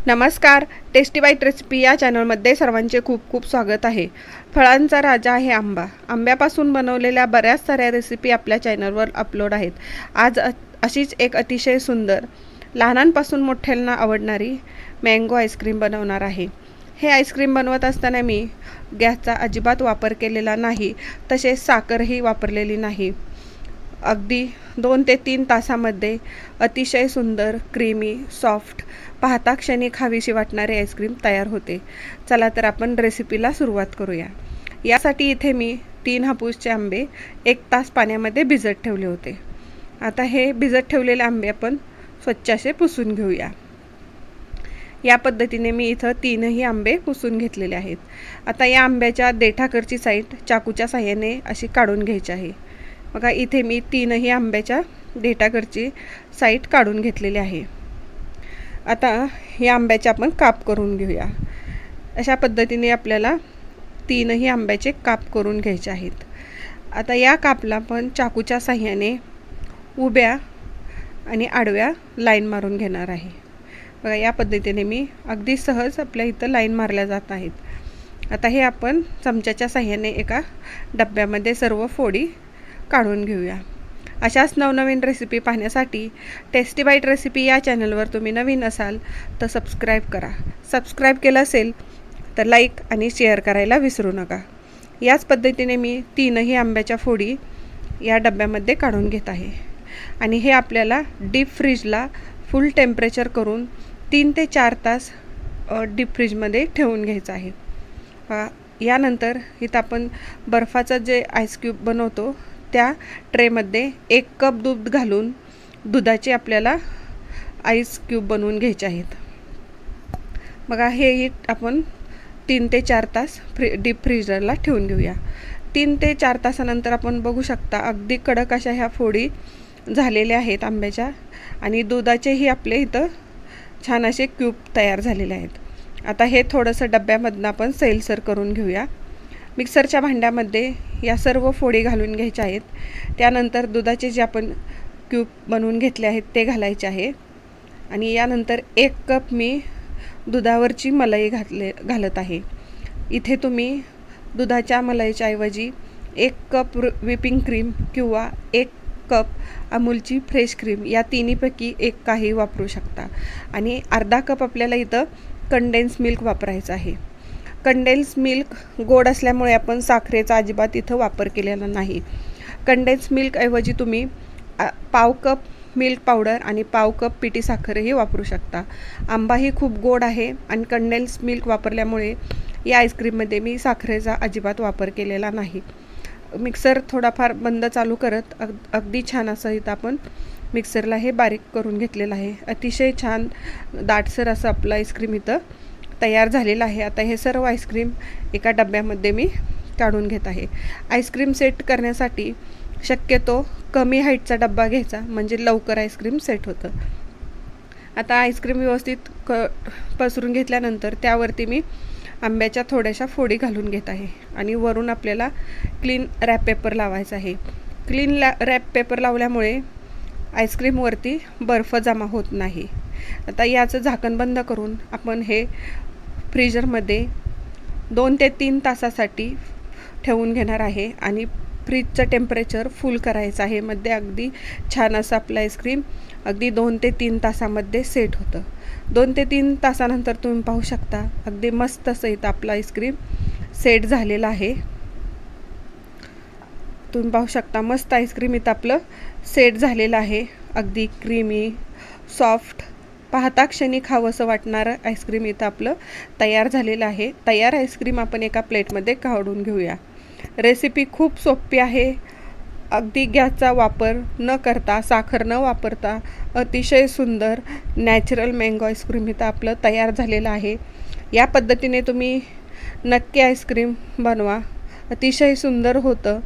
नमस्कार. Tasty bite recipe या चॅनलमध्ये सर्वांचे खूप खूप स्वागत आहे. फळांचा राजा आहे आंबा. आंब्यापासून बनवलेल्या बऱ्याच साऱ्या रेसिपी आपल्या चॅनलवर अपलोड आहेत. आज अशीच एक अतिशय सुंदर लहानांपासून मोठ्यांना आवडणारी मँगो आईस्क्रीम बनवणार आहे. हे आईस्क्रीम बनवत असताना मी गॅसचा अजिबात वापर केलेला नाही, तसेच साखरही वापरलेली नाही. अगदी 2 ते 3 तासामध्ये अतिशय सुंदर, क्रीमी, सॉफ्ट, पाहता क्षणी खावीशी वाटणारे आईस्क्रीम तयार होते. चला तर आपण रेसिपीला सुरुवात करूया. यासाठी इथे मी 3 हापूसचे आंबे 1 तास पाण्यामध्ये भिजत ठेवले होते. आता हे भिजत ठेवलेले आंबे आपण स्वच्छ असे पुसून घेऊया. या पद्धतीने मी इथं 3ही आंबे पुसून घेतलेले आहेत. आता या आंब्याच्या देठाकडची साईड चाकूच्या साहाय्याने अशी काढून घ्यायची आहे. बघा, इथे मी 3ही आंब्याच्या देठाकडची साईड काढून घेतलेली आहे. आता या आंब्याचे आपण काप करून घेऊया. अशा पद्धतीने आपल्याला 3ही आंब्याचे काप करून घ्यायचे आहेत. आता या कापला आपण चाकूच्या साहाय्याने उभ्या आणि आडव्या लाईन मारून घेणार आहे. बघा, या पद्धतीने मी अगदी सहज आपल्या इथं लाईन मारल्या जात आहेत. आता हे आपण चमच्याच्या साहाय्याने एका डब्यामध्ये सर्व फोडी काढून घेऊया. अशाच नवनवीन रेसिपी पाहण्यासाठी टेस्टी बाईट रेसिपी या चॅनलवर तुम्ही नवीन असाल तर सबस्क्राईब करा. सबस्क्राईब केलं असेल तर लाईक आणि शेअर करायला विसरू नका. याच पद्धतीने मी 3ही आंब्याच्या फोडी या डब्यामध्ये काढून घेत आहे. आणि हे आपल्याला डीप फ्रीजला फुल टेम्परेचर करून 3 ते 4 तास डीप फ्रीजमध्ये ठेवून घ्यायचं आहे. यानंतर इथं आपण बर्फाचं जे आईस क्यूब बनवतो त्या ट्रेमध्ये 1 कप दूध घालून दुधाचे आपल्याला आईस क्यूब बनवून घ्यायचे आहेत. बघा, हे आपण 3 ते 4 तास डीप फ्रीजरला ठेवून घेऊया. 3 ते 4 तासानंतर आपण बघू शकता अगदी कडक अशा ह्या फोडी झालेल्या आहेत आंब्याच्या. आणि दुधाचेही आपले इथं छान असे क्यूब तयार झालेले आहेत. आता हे थोडंसं डब्यामधनं आपण सैलसर करून घेऊया. मिक्सरच्या भांड्यामध्ये या सर्व फोडी घालून घ्यायच्या आहेत. त्यानंतर दुधाचे जे आपण क्यूब बनवून घेतले आहेत ते घालायचे आहे. आणि यानंतर 1 कप मी दुधावरची मलाई घालत आहे. इथे तुम्ही दुधाच्या मलाईच्या ऐवजी 1 कप व्हिपिंग क्रीम किंवा 1 कप अमूलची फ्रेश क्रीम या तिन्हीपैकी एक काही वापरू शकता. आणि अर्धा कप आपल्याला इथं कंडेन्स मिल्क वापरायचं आहे. कंडेन्स मिल्क गोड असल्यामुळे आपण साखरेचा अजिबात इथं वापर केलेला नाही. कंडेन्स मिल्कऐवजी तुम्ही पाव कप मिल्क पावडर आणि पाव कप पिठी साखरही वापरू शकता. आंबाही खूप गोड आहे आणि कंडेन्स मिल्क वापरल्यामुळे या आईस्क्रीममध्ये मी साखरेचा अजिबात वापर केलेला नाही. मिक्सर थोडाफार बंद चालू करत अगदी छान असं इथं आपण मिक्सरला हे बारीक करून घेतलेलं आहे. अतिशय छान दाटसर असं आपलं आईस्क्रीम इथं तयार झालेलं आहे. आता हे सर्व आईस्क्रीम एका डब्यामध्ये मी काढून घेत आहे. आईस्क्रीम सेट करण्यासाठी शक्यतो कमी हाईटचा डब्बा घ्यायचा, म्हणजे लवकर आईस्क्रीम सेट होतं. आता आईस्क्रीम व्यवस्थित पसरून घेतल्यानंतर त्यावरती मी आंब्याच्या थोड्याशा फोडी घालून घेत आहे. आणि वरून आपल्याला क्लीन रॅप पेपर लावायचा आहे. क्लीन रॅप पेपर लावल्यामुळे आईस्क्रीमवरती बर्फ जमा होत नाही. आता याचं झाकण बंद करून आपण हे फ्रीजरमध्ये 2 ते 3 तासासाठी ठेवून घेणार आहे. आणि फ्रीजचं टेम्परेचर फुल करायचं आहे. मध्ये अगदी छान असं आपलं आईस्क्रीम अगदी 2 ते 3 तासामध्ये सेट होतं. 2 ते 3 तासानंतर तुम्ही पाहू शकता अगदी मस्त असं इथं आपलं आईस्क्रीम सेट झालेलं आहे. तुम्ही पाहू शकता मस्त आईस्क्रीम इथं आपलं सेट झालेलं आहे. अगदी क्रीमी, सॉफ्ट, पाहता क्षणी खावंसं वाटणारं आईस्क्रीम इथं आपलं तयार झालेलं आहे. तयार आईस्क्रीम आपण एका प्लेटमध्ये काढून घेऊया. रेसिपी खूप सोपी आहे. अगदी गॅसचा वापर न करता, साखर न वापरता अतिशय सुंदर नॅचरल मँगो आईस्क्रीम इथं आपलं तयार झालेलं आहे. या पद्धतीने तुम्ही नक्की आईस्क्रीम बनवा. अतिशय सुंदर होतं.